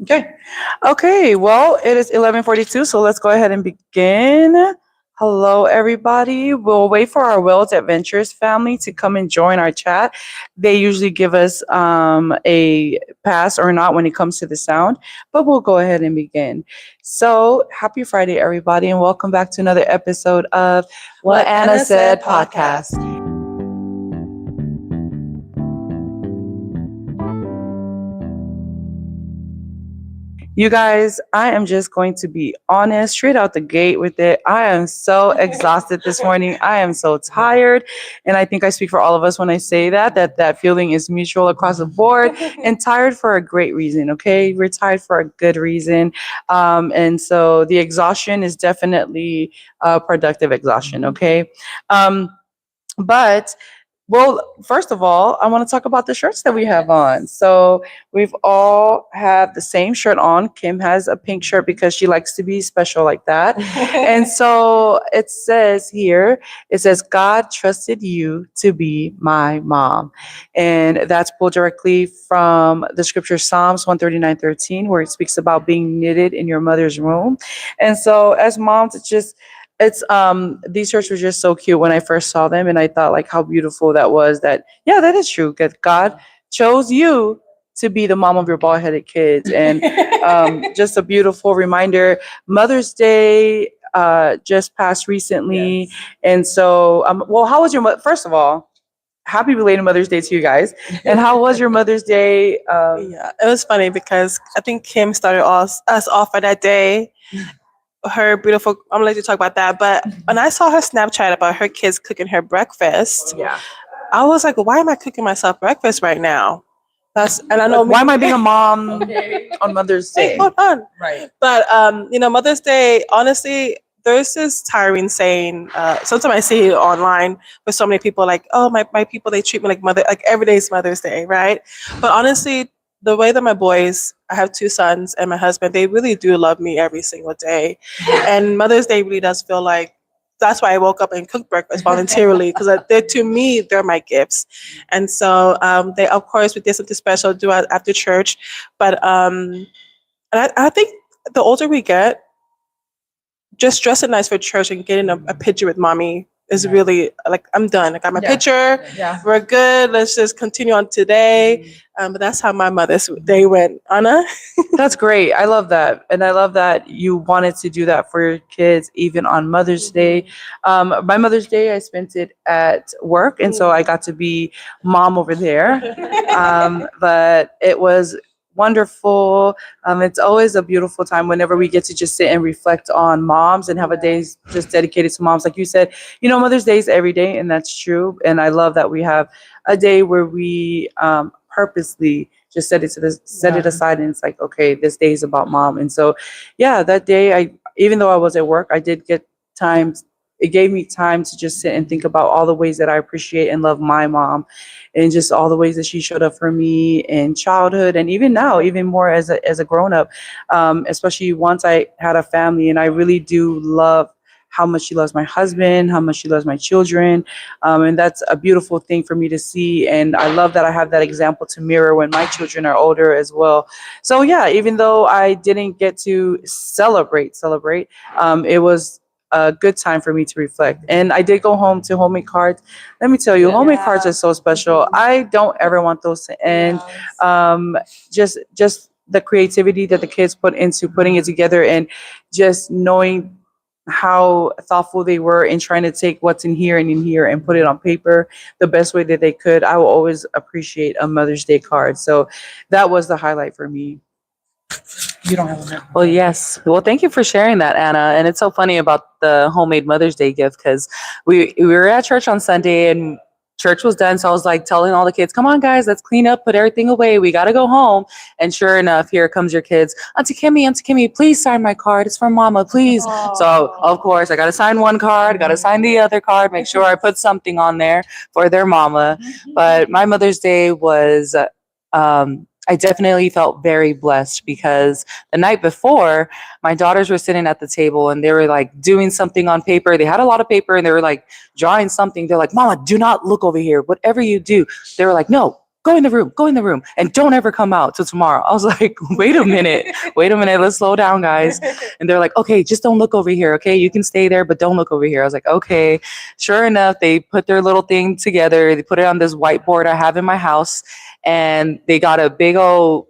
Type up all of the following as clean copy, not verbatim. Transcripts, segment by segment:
Okay. Okay. Well, it is 11:42, so let's go ahead and begin. Hello, everybody. We'll wait for our Will's Adventures family to come and join our chat. They usually give us a pass or not when it comes to the sound, but we'll go ahead and begin. So, happy Friday, everybody, and welcome back to another episode of What Anna Said podcast. You guys, I am just going to be honest, straight out the gate with it. I am so exhausted this morning. I am so tired. And I think I speak for all of us when I say that feeling is mutual across the board and tired for a great reason. Okay. We're tired for a good reason. And so the exhaustion is definitely productive exhaustion. Okay. Um, but well, first of all, I want to talk about the shirts that we have on. So we've all have the same shirt on. Kim has a pink shirt because she likes to be special like that. And so it says here, it says, God trusted you to be my mom. And that's pulled directly from the scripture Psalms 139:13, where it speaks about being knitted in your mother's womb. And so as moms, it's these shirts were just so cute when I first saw them, and I thought like how beautiful that was. That yeah, that is true. God chose you to be the mom of your bald headed kids, and just a beautiful reminder. Mother's Day just passed recently, yes. And so well, how was your first of all? Happy belated Mother's Day to you guys. And how was your Mother's Day? Yeah, it was funny because I think Kim started us off for that day. Her beautiful, I'm gonna let you talk about that. But when I saw her Snapchat about her kids cooking her breakfast, Yeah. I was like, why am I cooking myself breakfast right now? And I know why am I being a mom on Mother's Day? Hey, hold on. Right. But Mother's Day, honestly, there's this tiring saying. Sometimes I see it online with so many people like, oh, my people, they treat me like mother, like every day is Mother's Day, right? But honestly, the way that my boys, I have two sons and my husband, they really do love me every single day. And Mother's Day really does feel like, that's why I woke up and cooked breakfast voluntarily, because to me, they're my gifts. And so they, of course, we did something special do it after church. But and I think the older we get, just dressing nice for church and getting a picture with mommy is really like, I'm done. I got my picture. Yeah. We're good. Let's just continue on today. But that's how my Mother's Day went. Anna? That's great. I love that. And I love that you wanted to do that for your kids, even on Mother's Day. My Mother's Day, I spent it at work. And so I got to be mom over there. But it was wonderful. It's always a beautiful time whenever we get to just sit and reflect on moms and have a day just dedicated to moms. Like you said, Mother's Day is every day, and that's true. And I love that we have a day where we purposely just set it aside, and it's like, okay, this day is about mom. And so, yeah, that day, even though I was at work, I did get time. It gave me time to just sit and think about all the ways that I appreciate and love my mom, and just all the ways that she showed up for me in childhood, and even now, even more as a grown up, especially once I had a family. And I really do love how much she loves my husband, how much she loves my children. And that's a beautiful thing for me to see. And I love that I have that example to mirror when my children are older as well. So yeah, even though I didn't get to celebrate, it was a good time for me to reflect. And I did go home to homemade cards. Let me tell you, homemade cards are so special. I don't ever want those to end. Just the creativity that the kids put into putting it together, and just knowing how thoughtful they were in trying to take what's in here and put it on paper the best way that they could. I will always appreciate a Mother's Day card. So that was the highlight for me. You don't have a Well, yes. Well, thank you for sharing that, Anna. And it's so funny about the homemade Mother's Day gift, because we were at church on Sunday and church was done. So I was like telling all the kids, come on, guys, let's clean up, put everything away. We got to go home. And sure enough, here comes your kids. Auntie Kimmy, please sign my card. It's from Mama, please. Aww. So, of course, I got to sign one card, got to sign the other card, make sure I put something on there for their mama. But my Mother's Day was... I definitely felt very blessed, because the night before, my daughters were sitting at the table and they were like doing something on paper. They had a lot of paper and they were like drawing something. They're like, Mama, do not look over here. Whatever you do. They were like, no, go in the room, and don't ever come out till tomorrow. I was like, wait a minute, let's slow down, guys. And they're like, okay, just don't look over here, okay? You can stay there, but don't look over here. I was like, okay. Sure enough, they put their little thing together. They put it on this whiteboard I have in my house, and they got a big old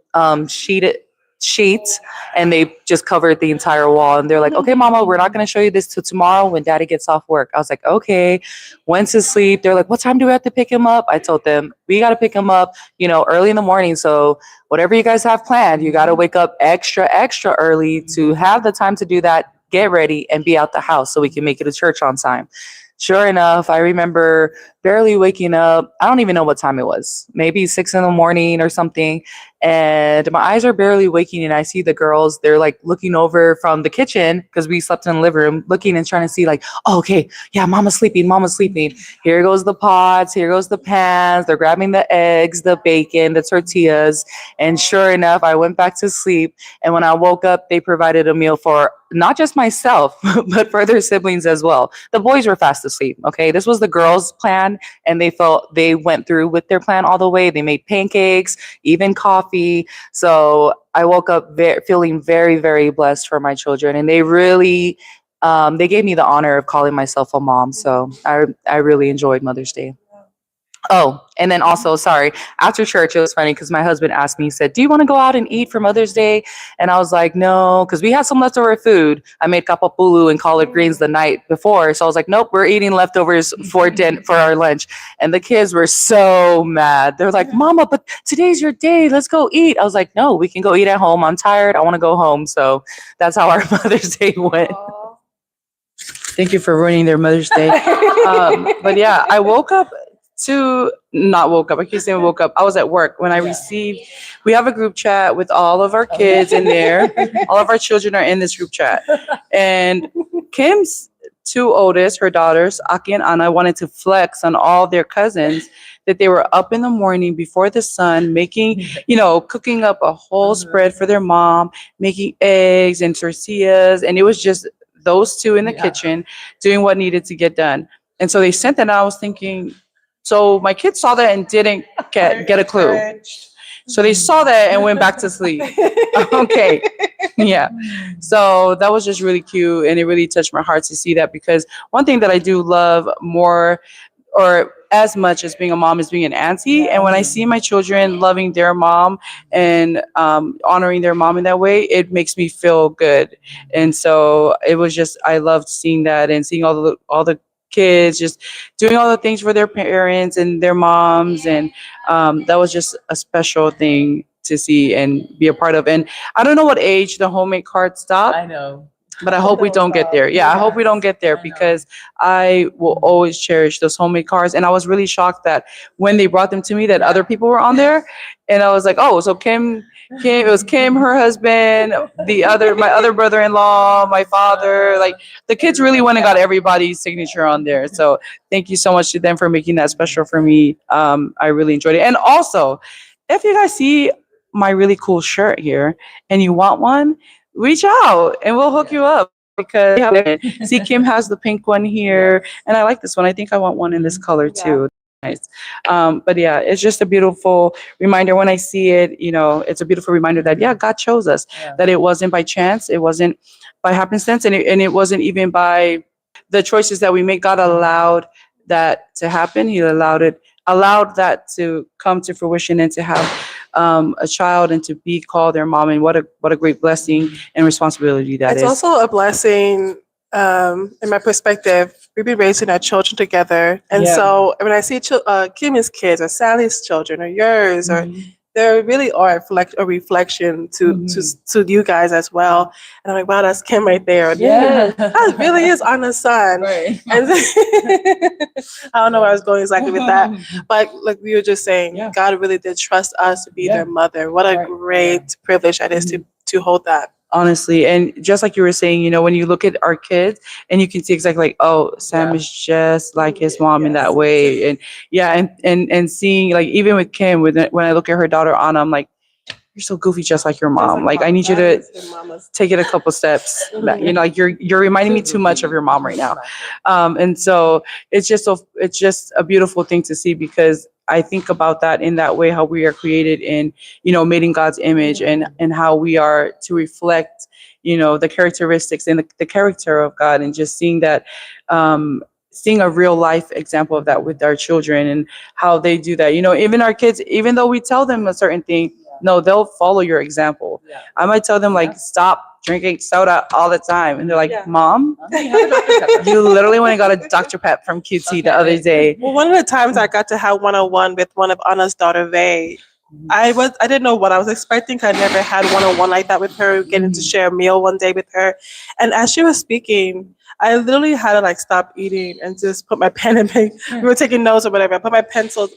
sheet, and they just covered the entire wall. And they're like, okay, mama, we're not going to show you this till tomorrow when daddy gets off work. I was like, okay. Went to sleep. They're like, what time do we have to pick him up? I told them, we got to pick him up, early in the morning. So whatever you guys have planned, you got to wake up extra early to have the time to do that, get ready, and be out the house so we can make it to church on time. Sure enough, I remember barely waking up. I don't even know what time it was, maybe 6 a.m. or something. And my eyes are barely waking, and I see the girls, they're like looking over from the kitchen, because we slept in the living room, looking and trying to see like, oh, okay, yeah, mama's sleeping. Here goes the pots, here goes the pans. They're grabbing the eggs, the bacon, the tortillas. And sure enough, I went back to sleep. And when I woke up, they provided a meal for not just myself, but for their siblings as well. The boys were fast asleep. Okay. This was the girls' plan, and they went through with their plan all the way. They made pancakes, even coffee. So I woke up feeling very, very blessed for my children, and they really, they gave me the honor of calling myself a mom. So I really enjoyed Mother's Day. Oh, and then also, sorry, after church, it was funny because my husband asked me, he said, do you want to go out and eat for Mother's Day? And I was like, no, because we had some leftover food. I made kapapulu and collard greens the night before. So I was like, nope, we're eating leftovers for our lunch. And the kids were so mad. They're like, Mama, but today's your day. Let's go eat. I was like, no, we can go eat at home. I'm tired. I want to go home. So that's how our Mother's Day went. Thank you for ruining their Mother's Day. But yeah, I keep saying woke up. I was at work when I received, we have a group chat with all of our kids in there. All of our children are in this group chat. And Kim's two oldest, her daughters, Aki and Anna, wanted to flex on all their cousins that they were up in the morning before the sun, making, cooking up a whole spread for their mom, making eggs and tortillas. And it was just those two in the kitchen doing what needed to get done. And so they sent that, and I was thinking, so my kids saw that and didn't get a clue. So they saw that and went back to sleep. Okay. Yeah. So that was just really cute. And it really touched my heart to see that, because one thing that I do love more, or as much as being a mom, is being an auntie. And when I see my children loving their mom and honoring their mom in that way, it makes me feel good. And so it was just, I loved seeing that and seeing all the kids just doing all the things for their parents and their moms. And that was just a special thing to see and be a part of. And I don't know what age the homemade cards stop. I know. But I hope we don't get there. Yeah, I hope we don't get there, because I will always cherish those homemade cards. And I was really shocked that when they brought them to me, that other people were on there. And I was like, oh, so Kim, it was Kim, her husband, my other brother-in-law, my father. Like, the kids really went and got everybody's signature on there. So thank you so much to them for making that special for me. I really enjoyed it. And also, if you guys see my really cool shirt here and you want one, reach out and we'll hook you up, because see, Kim has the pink one here, and I like this one. I think I want one in this color too. Nice. But yeah, it's just a beautiful reminder when I see it. It's a beautiful reminder that God chose us, that it wasn't by chance, it wasn't by happenstance, and it wasn't even by the choices that we make. God allowed that to happen. He allowed that to come to fruition, and to have a child and to be called their mom. And what a great blessing and responsibility that it's is. also a blessing, in my perspective. We've been raising our children together. And so when I see Kimmy's kids or Sally's children or yours, or they really are a reflection to you guys as well. And I'm like, wow, that's Kim right there. Yeah. That really is Anna's son. Right. And I don't know where I was going exactly with that. But like we were just saying, God really did trust us to be their mother. What a great privilege that is to hold that. Honestly, and just like you were saying, when you look at our kids and you can see exactly like, oh, Sam is just like his mom in that way. And and seeing, like, even with Kim, when I look at her daughter Anna, I'm like, you're so goofy, just like your mom. Like, I need you to take it a couple steps. Like you're reminding me too much of your mom right now. And so it's just a beautiful thing to see, because I think about that in that way, how we are created in, made in God's image, and how we are to reflect, the characteristics and the character of God, and just seeing that, seeing a real life example of that with our children and how they do that. Even our kids, even though we tell them a certain thing, no, they'll follow your example. I might tell them like, stop drinking soda all the time. And they're like, Yeah. Mom, you literally went and got a Dr. Pep from QT the other day. Well, one of the times I got to have one-on-one with one of Anna's daughter, Vay, I didn't know what I was expecting. 'Cause I never had one-on-one like that with her, getting to share a meal one day with her. And as she was speaking, I literally had to like stop eating and just put my pen and paper. We were taking notes or whatever. I put my pencil,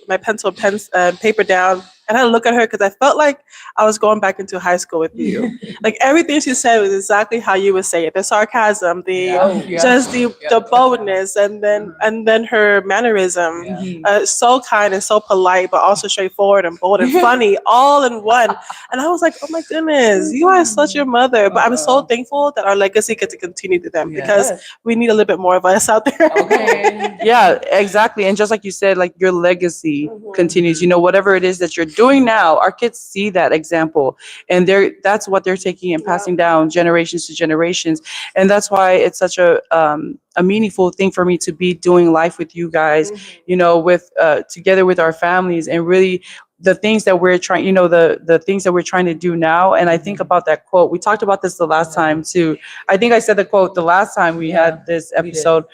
paper down, and I had to look at her because I felt like I was going back into high school with you. Like everything she said was exactly how you would say it. The sarcasm, just the boldness, and then her mannerism. So kind and so polite, but also straightforward and bold and funny, all in one. And I was like, oh my goodness, you are such your mother. But I'm so thankful that our legacy gets to continue to them because we need a little bit more of us out there. Yeah, exactly. And just like you said, like your legacy continues, whatever it is that you're doing now, our kids see that example, and that's what they're taking and passing down generations to generations. And that's why it's such a meaningful thing for me to be doing life with you guys, with together with our families, and really the things that we're trying, the things that we're trying to do now. And I think about that quote. We talked about this the last time too. I think I said the quote the last time we had this episode.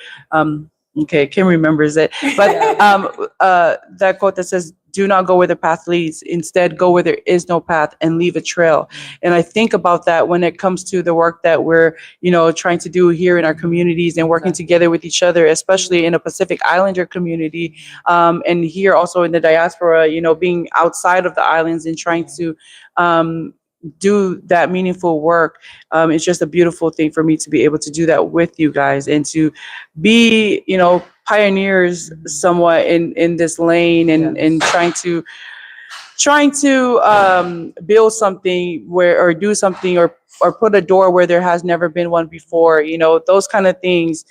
Okay, Kim remembers it. But that quote that says, do not go where the path leads. Instead, go where there is no path and leave a trail. And I think about that when it comes to the work that we're, trying to do here in our communities and working together with each other, especially in a Pacific Islander community. And here also in the diaspora, being outside of the islands and trying to do that meaningful work. It's just a beautiful thing for me to be able to do that with you guys and to be, pioneers somewhat in this lane and trying to build something or do something or put a door where there has never been one before, those kind of things.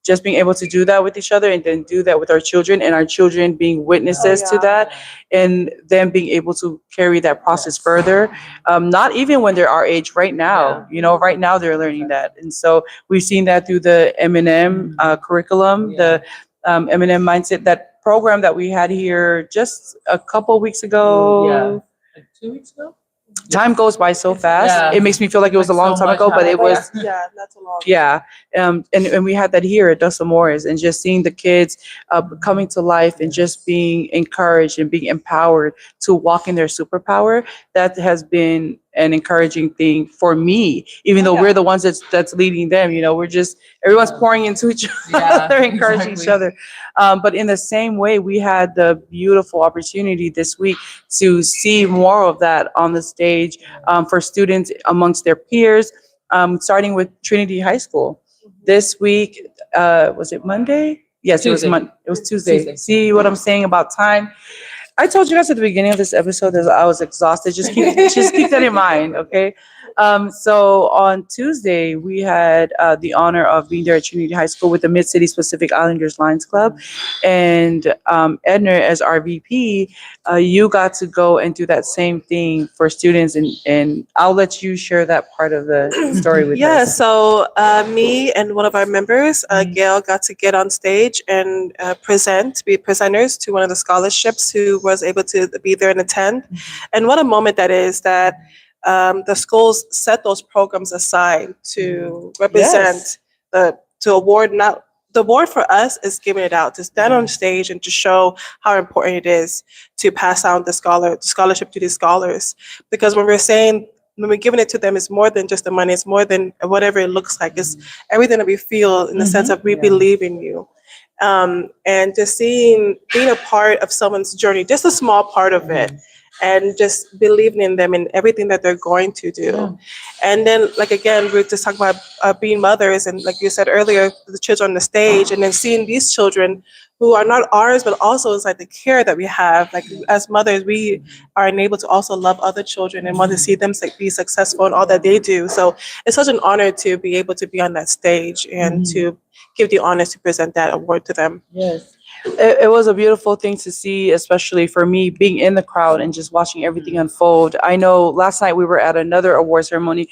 Just being able to do that with each other and then do that with our children, and our children being witnesses to that, and then being able to carry that process further. Not even when they're our age right now, right now they're learning that. And so we've seen that through the M&M curriculum, the M&M Mindset, that program that we had here just a couple weeks ago. Like 2 weeks ago? Time goes by so fast. Yeah. It makes me feel like it was a long time ago, but it was. Yeah, that's a long. Yeah, and we had that here at Dos Amores, and just seeing the kids coming to life and just being encouraged and being empowered to walk in their superpower. That has been an encouraging thing for me, even though we're the ones that's leading them. We're just everyone's pouring into each other, encouraging each other. But in the same way, we had the beautiful opportunity this week to see more of that on the stage for students amongst their peers. Starting with Trinity High School. This week, was it Monday? Yes, Tuesday. it was Tuesday. See what I'm saying about time? I told you guys at the beginning of this episode that I was exhausted. Just keep that in mind, okay? So on Tuesday, we had the honor of being there at Trinity High School with the Mid-City Pacific Islanders Lions Club. And Edna, as our VP, you got to go and do that same thing for students. And I'll let you share that part of the story with us. So me and one of our members, Gail, got to get on stage and be presenters to one of the scholarships who was able to be there and attend. And what a moment that is, that the schools set those programs aside to represent to award. Not the award for us is giving it out, to stand on stage and to show how important it is to pass on the scholarship to these scholars. Because when we're giving it to them, it's more than just the money. It's more than whatever it looks like. It's everything that we feel in the sense of we believe in you. And just being a part of someone's journey, just a small part of it, and just believing in them and everything that they're going to do. And then, like, again, we're just talking about being mothers, and like you said earlier, the children on the stage, and then seeing these children who are not ours, but also it's like the care that we have. Like, as mothers, we are enabled to also love other children and want to see them be successful in all that they do. So it's such an honor to be able to be on that stage and to give the honor to present that award to them. Yes. It was a beautiful thing to see, especially for me being in the crowd and just watching everything unfold. I know last night we were at another award ceremony.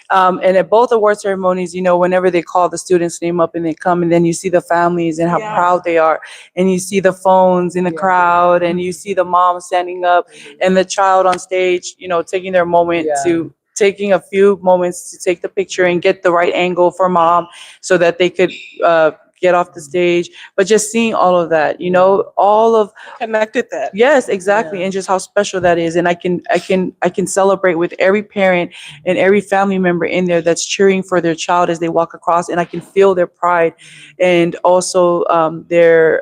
And at both award ceremonies, whenever they call the students' name up and they come, and then you see the families and how Yeah. proud they are, and you see the phones in the crowd, and you see the mom standing up, and the child on stage, taking their moment to taking a few moments to take the picture and get the right angle for mom so that they could get off the stage. But just seeing all of that, all of Connected that. yes, exactly, and just how special that is. And I can celebrate with every parent and every family member in there that's cheering for their child as they walk across, and I can feel their pride, and also their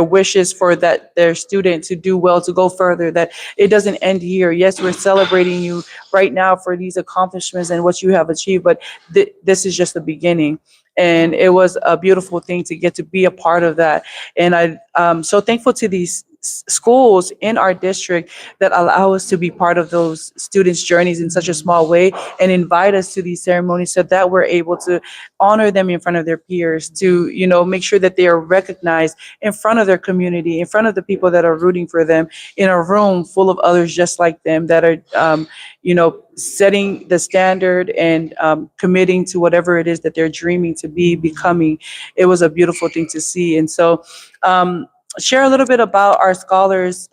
wishes for that their student to do well, to go further. That it doesn't end here. Yes, we're celebrating you right now for these accomplishments and what you have achieved, but this is just the beginning. And it was a beautiful thing to get to be a part of that. And I'm so thankful to these schools in our district that allow us to be part of those students' journeys in such a small way and invite us to these ceremonies so that we're able to honor them in front of their peers, to, make sure that they are recognized in front of their community, in front of the people that are rooting for them, in a room full of others just like them that are, setting the standard and committing to whatever it is that they're dreaming to be becoming. It was a beautiful thing to see. And so, share a little bit about our scholars,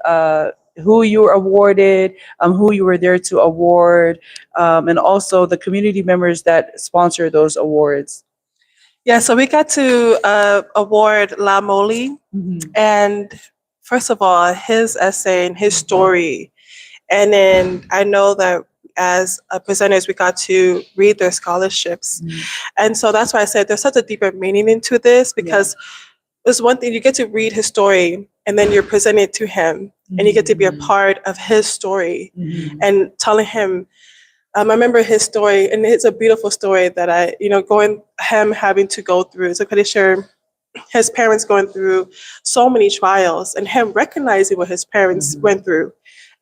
who you were awarded, who you were there to award, and also the community members that sponsor those awards. Yeah, so we got to award La Moli. And first of all, his essay and his story. And then I know that as presenters, we got to read their scholarships. And so that's why I said there's such a deeper meaning into this, because there's one thing, you get to read his story and then you're presenting it to him and you get to be a part of his story and telling him. I remember his story, and it's a beautiful story that him having to go through. So pretty sure his parents going through so many trials and him recognizing what his parents went through.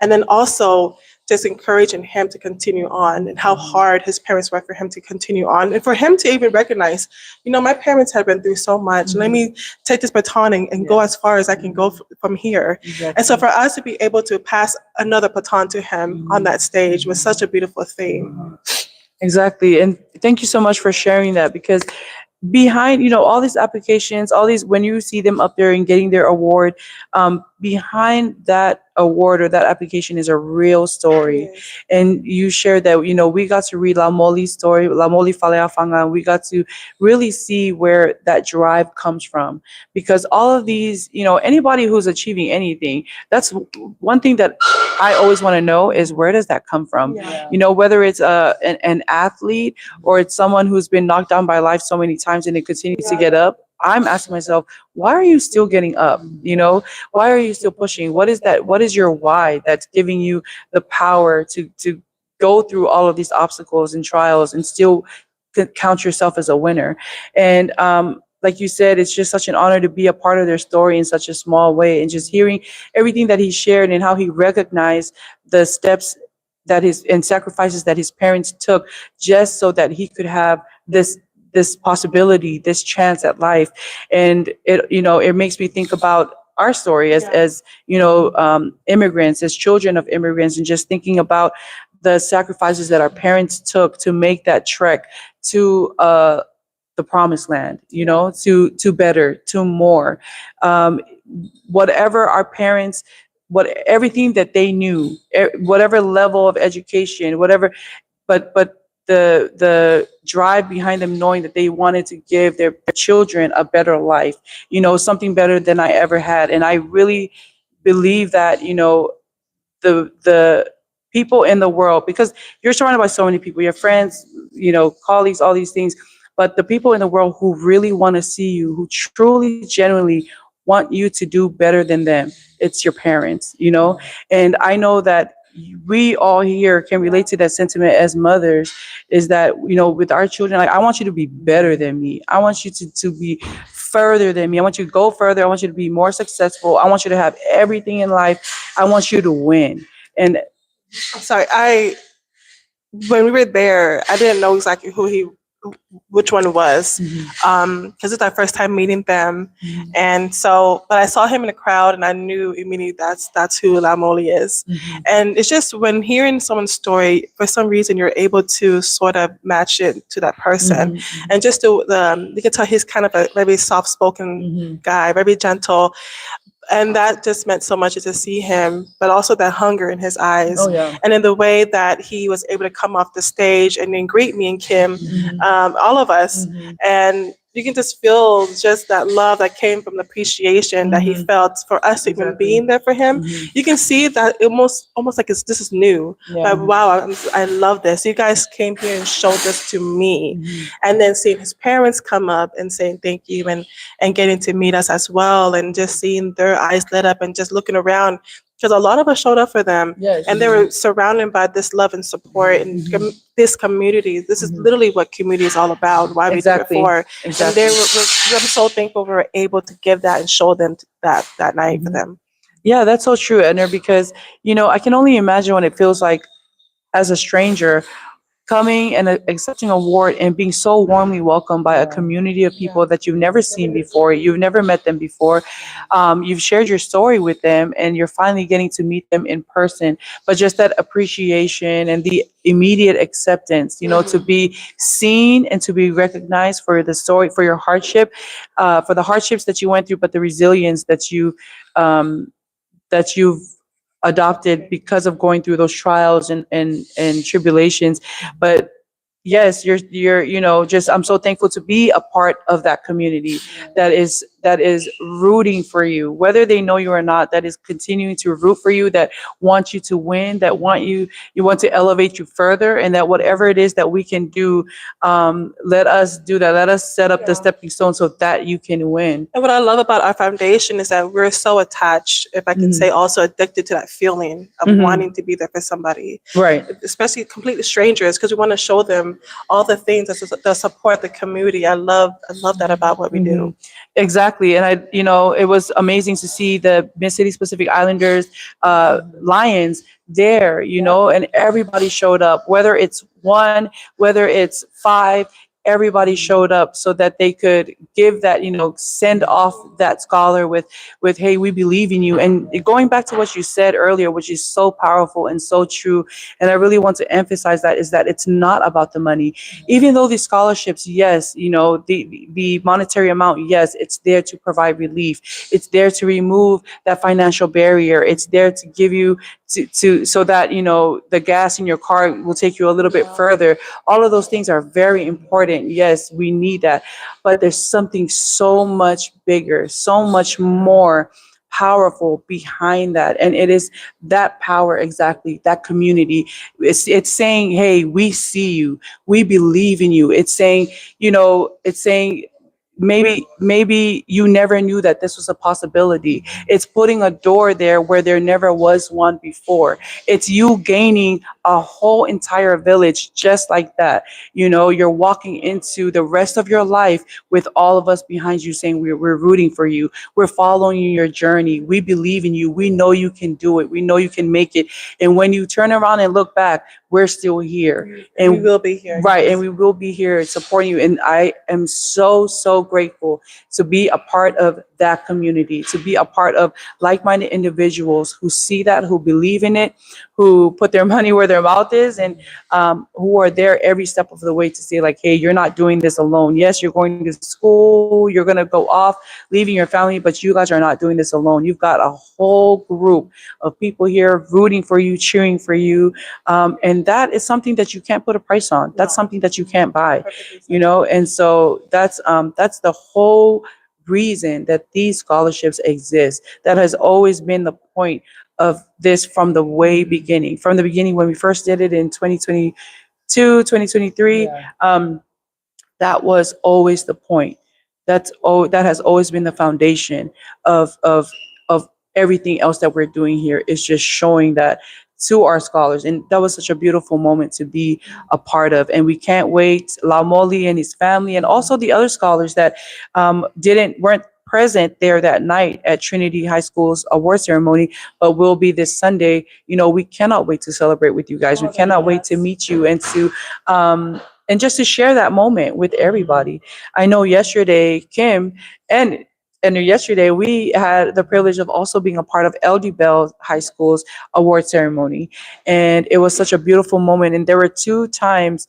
And then also just encouraging him to continue on, and how hard his parents worked for him to continue on. And for him to even recognize, my parents have been through so much. Let me take this baton and go as far as I can go from here. And so for us to be able to pass another baton to him on that stage was such a beautiful thing. Exactly. And thank you so much for sharing that, because behind, all these applications, all these, when you see them up there and getting their award, behind that award or that application is a real story. Yes. And you shared that, we got to read La Moli's story, La Moli Faleafanga, and we got to really see where that drive comes from. Because all of these, anybody who's achieving anything, that's one thing that I always want to know is, where does that come from? Yeah. Whether it's an athlete or it's someone who's been knocked down by life so many times and they continue to get up. I'm asking myself, why are you still getting up? Why are you still pushing? What is that? What is your why that's giving you the power to go through all of these obstacles and trials and still count yourself as a winner? And like you said, it's just such an honor to be a part of their story in such a small way, and just hearing everything that he shared and how he recognized the steps that and sacrifices that his parents took just so that he could have this possibility, this chance at life. And it makes me think about our story as immigrants, as children of immigrants, and just thinking about the sacrifices that our parents took to make that trek to the promised land, to better, to more, whatever our parents, everything that they knew, whatever level of education, whatever, but the drive behind them, knowing that they wanted to give their children a better life, something better than I ever had. And I really believe that, the people in the world, because you're surrounded by so many people, your friends, colleagues, all these things, but the people in the world who really want to see you, who truly, genuinely want you to do better than them, it's your parents, And I know that we all here can relate to that sentiment as mothers, is that, with our children, like, I want you to be better than me. I want you to be further than me. I want you to go further. I want you to be more successful. I want you to have everything in life. I want you to win. And I'm sorry, when we were there, I didn't know exactly who he which one was, because it's our first time meeting them. And so, but I saw him in the crowd and I knew immediately that's who Lamoli is. And it's just when hearing someone's story, for some reason, you're able to sort of match it to that person. And just you can tell he's kind of a very soft-spoken guy, very gentle. And that just meant so much to see him, but also that hunger in his eyes. And in the way that he was able to come off the stage and then greet me and Kim, all of us. And you can just feel just that love that came from the appreciation that he felt for us even being there for him. You can see that almost like this is new. Like, wow, I love this. You guys came here and showed this to me. And then seeing his parents come up and saying thank you and getting to meet us as well, and just seeing their eyes lit up and just looking around. Because a lot of us showed up for them, and they were surrounded by this love and support and this community. This is literally what community is all about. Why we do it for. And I'm so thankful we were able to give that and show them that night for them. Yeah, that's so true, Edna, because, I can only imagine what it feels like as a stranger coming and accepting an award and being so warmly welcomed by a community of people that you've never seen before. You've never met them before. You've shared your story with them and you're finally getting to meet them in person. But just that appreciation and the immediate acceptance, to be seen and to be recognized for the story, for your hardship, for the hardships that you went through, but the resilience that you've adopted because of going through those trials and tribulations. But yes, you're just, I'm so thankful to be a part of that community that is rooting for you, whether they know you or not, that is continuing to root for you, that want you to win, that want you want to elevate you further, and that whatever it is that we can do, let us do that. Let us set up the stepping stone so that you can win. And what I love about our foundation is that we're so attached, if I can say, also addicted to that feeling of wanting to be there for somebody, right? Especially completely strangers, because we want to show them all the things that support the community. I love that about what we do. Exactly. And it was amazing to see the Mid-City Pacific Islanders Lions there, and everybody showed up, whether it's one, whether it's five, everybody showed up so that they could give that, send off that scholar with, hey, we believe in you. And going back to what you said earlier, which is so powerful and so true, and I really want to emphasize that, is that it's not about the money. Even though these scholarships, yes, the monetary amount, yes, it's there to provide relief. It's there to remove that financial barrier. It's there to give you so that, the gas in your car will take you a little bit further. All of those things are very important. Yes, we need that. But there's something so much bigger, so much more powerful behind that. And it is that power, exactly, that community. It's saying, hey, we see you. We believe in you. It's saying, maybe you never knew that this was a possibility. It's putting a door there where there never was one before. It's you gaining a whole entire village just like that. You're walking into the rest of your life with all of us behind you saying we're rooting for you. We're following your journey. We believe in you. We know you can do it. We know you can make it. And when you turn around and look back, we're still here. And we will be here. Right. And we will be here supporting you. And I am so, so grateful to be a part of that community, to be a part of like-minded individuals who see that, who believe in it, who put their money where their mouth is, and who are there every step of the way to say, like, hey, you're not doing this alone. Yes, you're going to school, you're going to go off, leaving your family, but you guys are not doing this alone. You've got a whole group of people here rooting for you, cheering for you. And that is something that you can't put a price on. That's something that you can't buy, and so that's the whole reason that these scholarships exist. That has always been the point of this from the beginning when we first did it in 2022, 2023. That was always the point. That has always been the foundation of everything else that we're doing here, is just showing that to our scholars. And that was such a beautiful moment to be a part of. And we can't wait, Lamoli and his family, and also the other scholars that weren't present there that night at Trinity High School's award ceremony, but will be this Sunday. We cannot wait to celebrate with you guys. We cannot wait to meet you and to and just to share that moment with everybody. I know yesterday, Kim, and yesterday we had the privilege of also being a part of LD Bell High School's award ceremony, and it was such a beautiful moment. And there were two times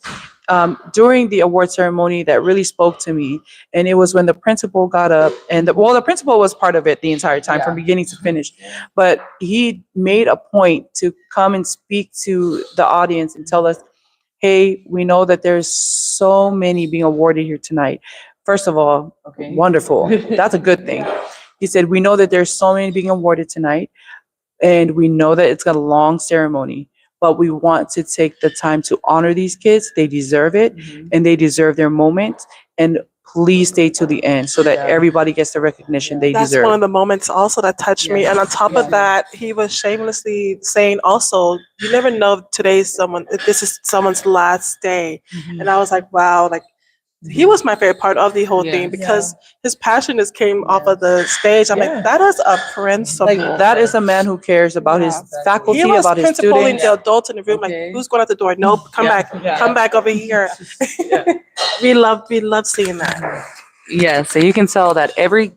during the award ceremony that really spoke to me, and it was when the principal got up, and the principal was part of it the entire time from beginning to finish, but he made a point to come and speak to the audience and tell us, hey, we know that there's so many being awarded here tonight. First of all, wonderful. That's a good thing. He said, we know that there's so many being awarded tonight, and we know that it's got a long ceremony, but we want to take the time to honor these kids. They deserve it, and they deserve their moment. And please stay to the end so that everybody gets the recognition they That's deserve. one of the moments also that touched me. And on top of that, he was shamelessly saying also, you never know if this is someone's last day. And I was like, wow, like he was my favorite part of the whole thing because his passion just came off of the stage. I'm like, that is a principal. Like, that is a man who cares about his faculty, He was about his principling students. the adults in the room, like, who's going out the door? Nope, come back over here. We love seeing that. Yeah, so you can tell that every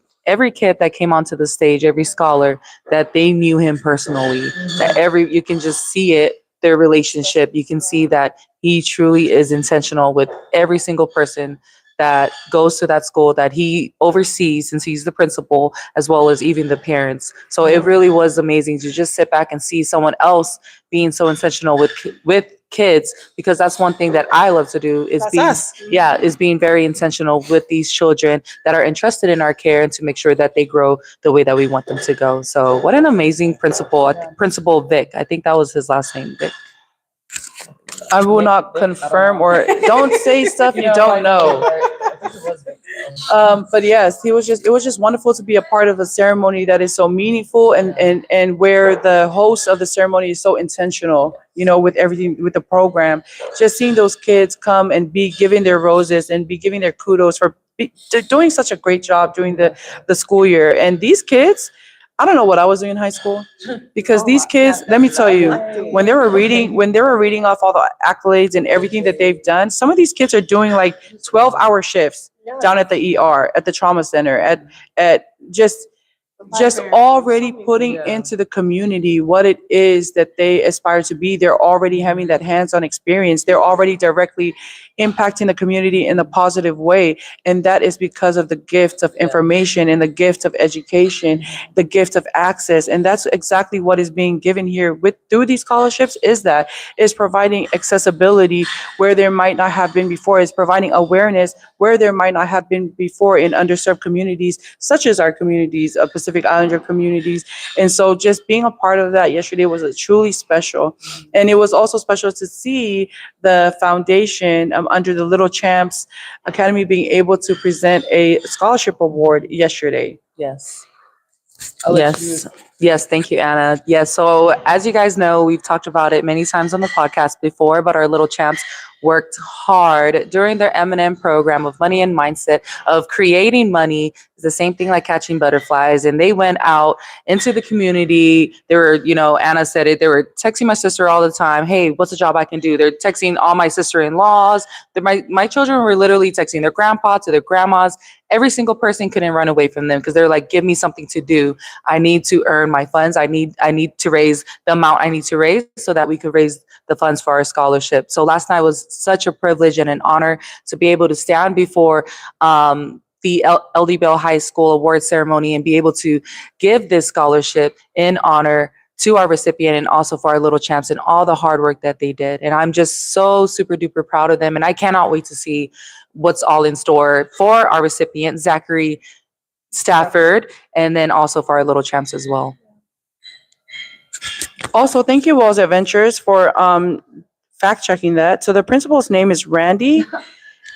kid that came onto the stage, every scholar, that they knew him personally. That you can just see it, their relationship. You can see that he truly is intentional with every single person that goes to that school that he oversees, since he's the principal, as well as even the parents. So it really was amazing to just sit back and see someone else being so intentional with kids, because that's one thing that I love to do is being very intentional with these children that are entrusted in our care, and to make sure that they grow the way that we want them to go. So what an amazing principal, Principal Vic. I think that was his last name, Vic. I will not confirm, or don't say stuff you don't know. But yes, it was just wonderful to be a part of a ceremony that is so meaningful, and where the host of the ceremony is so intentional, with everything, with the program. Just seeing those kids come and be giving their roses and be giving their kudos for doing such a great job during the school year. And these kids, I don't know what I was doing in high school, because these kids, let me tell you, when they were reading off all the accolades and everything that they've done, some of these kids are doing like 12-hour shifts down at the ER, at the trauma center, at just already putting into the community what it is that they aspire to be. They're already having that hands-on experience. They're already directly impacting the community in a positive way. And that is because of the gift of information and the gift of education, the gift of access. And that's exactly what is being given here through these scholarships, is providing accessibility where there might not have been before, is providing awareness where there might not have been before in underserved communities, such as our communities, Pacific Islander communities. And so just being a part of that yesterday was truly special. And it was also special to see the foundation under the Little Champs Academy being able to present a scholarship award yesterday. Yes. Yes. Thank you, Anna. Yes. So as you guys know, we've talked about it many times on the podcast before, but our Little Champs worked hard during their M&M program of money and mindset, of creating money. It's the same thing like catching butterflies. And they went out into the community. They were, Anna said it, they were texting my sister all the time. Hey, what's a job I can do? They're texting all my sister-in-laws. My children were literally texting their grandpa to their grandmas. Every single person couldn't run away from them, because they're like, give me something to do. I need to earn my funds. I need to raise the amount I need to raise so that we could raise the funds for our scholarship. So last night was such a privilege and an honor to be able to stand before the LD Bell High School award ceremony and be able to give this scholarship in honor to our recipient, and also for our Little Champs and all the hard work that they did. And I'm just so super duper proud of them. And I cannot wait to see what's all in store for our recipient, Zachary Stafford, and then also for our Little Champs as well. Also, thank you, Walls Adventures, for fact checking that. So the principal's name is Randy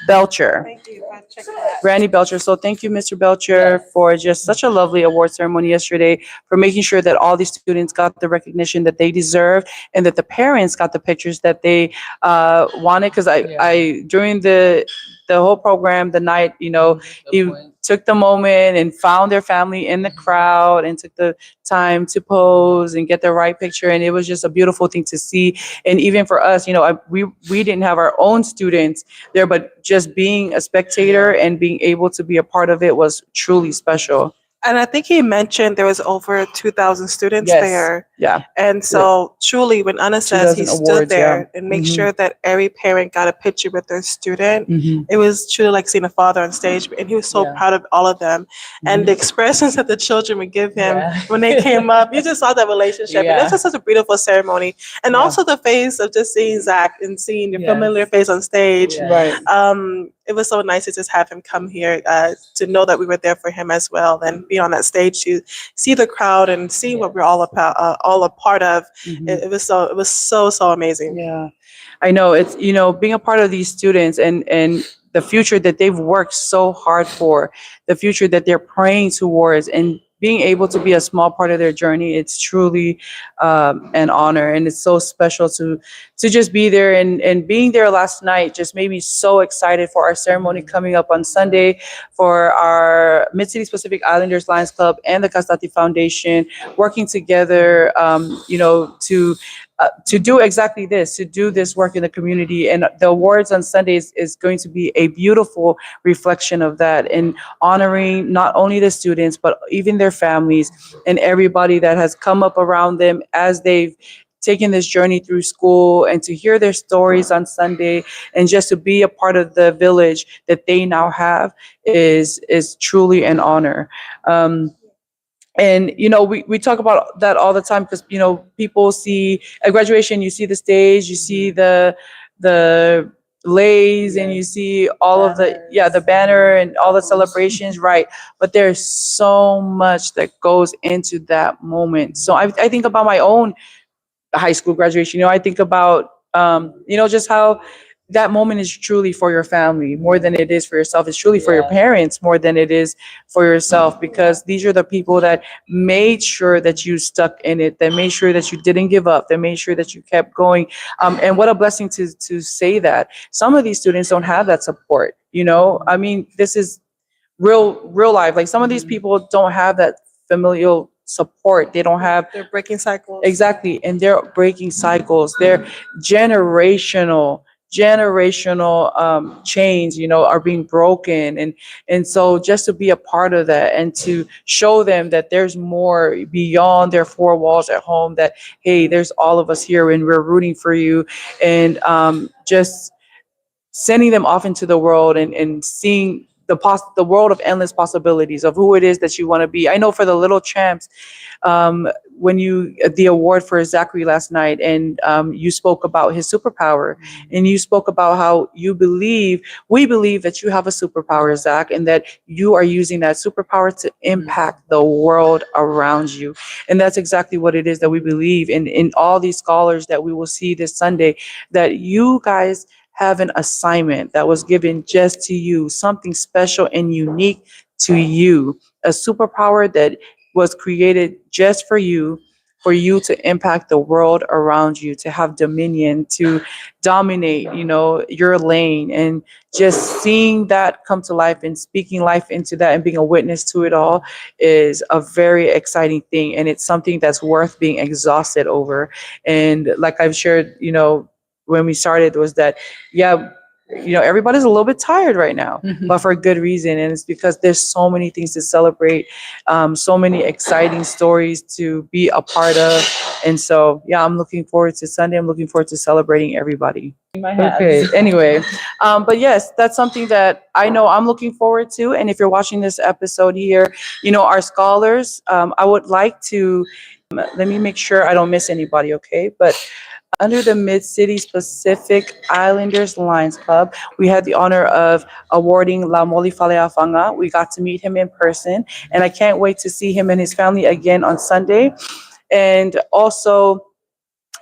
Belcher. Thank you. I checked that. Randy Belcher. So thank you, Mr. Belcher, for just such a lovely award ceremony yesterday, for making sure that all these students got the recognition that they deserved, and that the parents got the pictures that they wanted. Because I during the whole program, the night, he took the moment and found their family in the crowd and took the time to pose and get the right picture. And it was just a beautiful thing to see. And even for us, we didn't have our own students there, but just being a spectator and being able to be a part of it was truly special. And I think he mentioned there was over 2,000 students Yes. there. Yeah. And so truly, when Anna says he 2,000 stood awards, there yeah. and made Mhm. sure that every parent got a picture with their student, Mhm. it was truly like seeing a father on stage. And he was so Yeah. proud of all of them. And the expressions that the children would give him when they came up, you just saw that relationship. And Yeah. that's just such a beautiful ceremony. And Yeah. also the face of just seeing Zach and seeing your Yes. familiar face on stage. Yeah. Right. It was so nice to just have him come here to know that we were there for him as well, and be on that stage to see the crowd and see what we're all about, all a part of. Mhm. It was so amazing. Yeah, I know it's, being a part of these students and the future that they've worked so hard for, the future that they're praying towards, and being able to be a small part of their journey. It's truly an honor, and it's so special to just be there. And being there last night just made me so excited for our ceremony coming up on Sunday, for our Mid City Pacific Islanders Lions Club and the Castati Foundation working together, to do exactly this, to do this work in the community. And the awards on Sundays is going to be a beautiful reflection of that, and honoring not only the students, but even their families and everybody that has come up around them as they've taken this journey through school, and to hear their stories on Sunday and just to be a part of the village that they now have is truly an honor. And we talk about that all the time, because people see at graduation, you see the stage, you see the lays, and you see all of the banner and all the celebrations, right? But there's so much that goes into that moment. So I think about my own high school graduation. I think about just how that moment is truly for your family more than it is for yourself. It's truly for your Yeah. parents more than it is for yourself, because these are the people that made sure that you stuck in it, that made sure that you didn't give up, that made sure that you kept going. And what a blessing to say that some of these students don't have that support. I mean, this is real life. Like, some of these people don't have that familial support. They don't have. They're breaking cycles. Exactly. And they're breaking cycles. They're generational chains, are being broken. And so just to be a part of that and to show them that there's more beyond their four walls at home, that, hey, there's all of us here and we're rooting for you. And just sending them off into the world and seeing the world of endless possibilities of who it is that you want to be. I know for the Little Champs, when the award for Zachary last night, and you spoke about his superpower, and you spoke about how we believe that you have a superpower, Zach, and that you are using that superpower to impact the world around you. And that's exactly what it is that we believe in all these scholars that we will see this Sunday, that you guys have an assignment that was given just to you, something special and unique to you, a superpower that was created just for you to impact the world around you, to have dominion, to dominate, your lane. And just seeing that come to life and speaking life into that and being a witness to it all is a very exciting thing. And it's something that's worth being exhausted over. And like I've shared, when we started, was that, everybody's a little bit tired right now, but for good reason. And it's because there's so many things to celebrate, so many exciting stories to be a part of. And so, I'm looking forward to Sunday. I'm looking forward to celebrating everybody. Okay. Anyway, but yes, that's something that I know I'm looking forward to. And if you're watching this episode here, our scholars, I would like to, let me make sure I don't miss anybody. Okay. But under the Mid-City Pacific Islanders Lions Club, we had the honor of awarding La Moli Faleafanga. We got to meet him in person, and I can't wait to see him and his family again on Sunday. And also,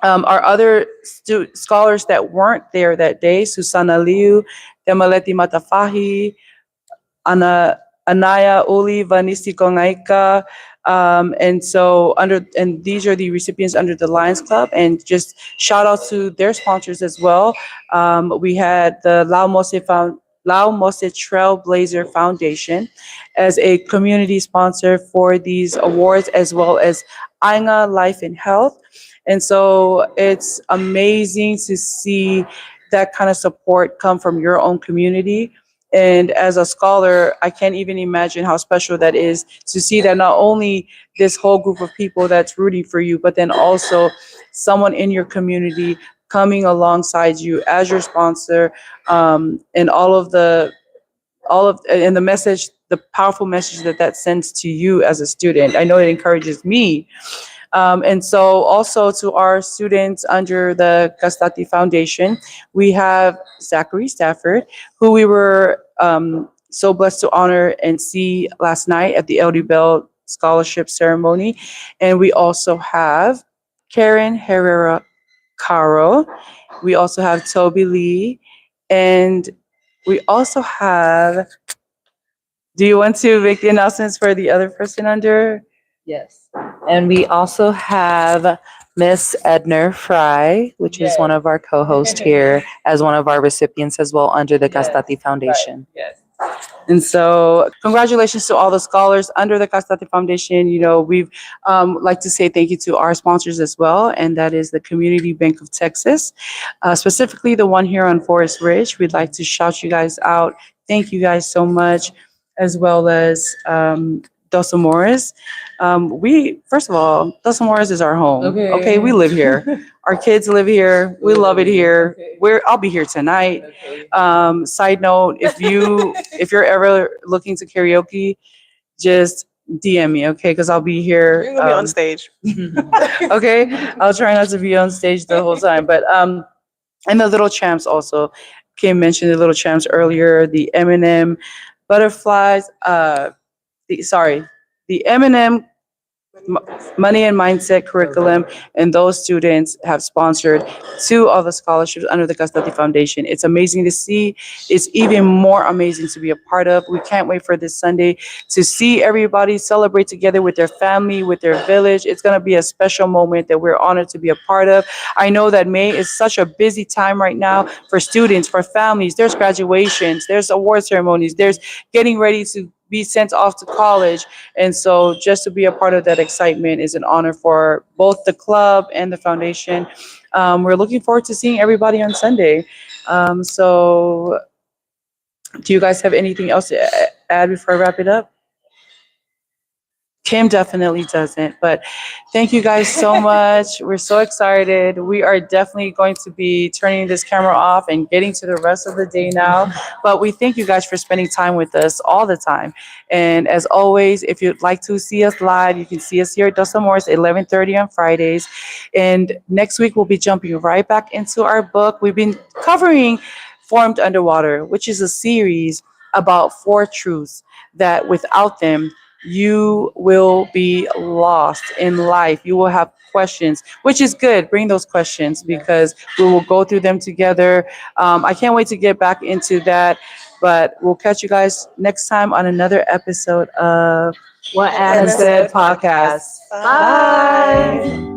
our other scholars that weren't there that day, Susana Liu, Demaleti Matafahi, Anaya Uli Vanisi Kongaika. And these are the recipients under the Lions Club, and just shout out to their sponsors as well. We had the Lao Mose Trailblazer Foundation as a community sponsor for these awards, as well as Ainga Life and Health. And so it's amazing to see that kind of support come from your own community. And as a scholar, I can't even imagine how special that is to see that not only this whole group of people that's rooting for you, but then also someone in your community coming alongside you as your sponsor, and and the message, the powerful message that that sends to you as a student. I know it encourages me. And so also to our students under the Castati Foundation, we have Zachary Stafford, who we were so blessed to honor and see last night at the LD Bell Scholarship Ceremony. And we also have Karen Herrera Caro. We also have Toby Lee. And we also have, do you want to make the announcements for the other person under? Yes. And we also have Miss Edner Fry, which is one of our co-hosts here, as one of our recipients as well under the Castati Foundation. Yes. And so congratulations to all the scholars under the Castati Foundation. You know, we've like to say thank you to our sponsors as well, and that is the Community Bank of Texas, specifically the one here on Forest Ridge. We'd like to shout you guys out. Thank you guys so much, as well as Dos Amores. First of all, Dos Amores is our home. Okay, we live here. Our kids live here. We love it here. I'll be here tonight. Side note, if you're ever looking to karaoke, just DM me, okay? Because I'll be here. You're gonna be on stage. Okay, I'll try not to be on stage the whole time. But and the Little Champs also. Kim mentioned the Little Champs earlier. The Eminem Butterflies. The Eminem Money and Mindset curriculum, and those students have sponsored 2 of the scholarships under the Castati Foundation. It's amazing to see. It's even more amazing to be a part of. We can't wait for this Sunday to see everybody celebrate together with their family, with their village. It's going to be a special moment that we're honored to be a part of. I know that May is such a busy time right now for students, for families. There's graduations, there's award ceremonies, there's getting ready to be sent off to college. And so just to be a part of that excitement is an honor for both the club and the foundation. We're looking forward to seeing everybody on Sunday. So do you guys have anything else to add before I wrap it up? Kim definitely doesn't, but thank you guys so much. We're so excited. We are definitely going to be turning this camera off and getting to the rest of the day now. But we thank you guys for spending time with us all the time. And as always, if you'd like to see us live, you can see us here at Dos Amores, 11:30 on Fridays. And next week, we'll be jumping right back into our book. We've been covering Formed Underwater, which is a series about 4 truths that without them, you will be lost in life. You will have questions, which is good. Bring those questions because we will go through them together. I can't wait to get back into that, but we'll catch you guys next time on another episode of What Anna Said Podcast. Bye.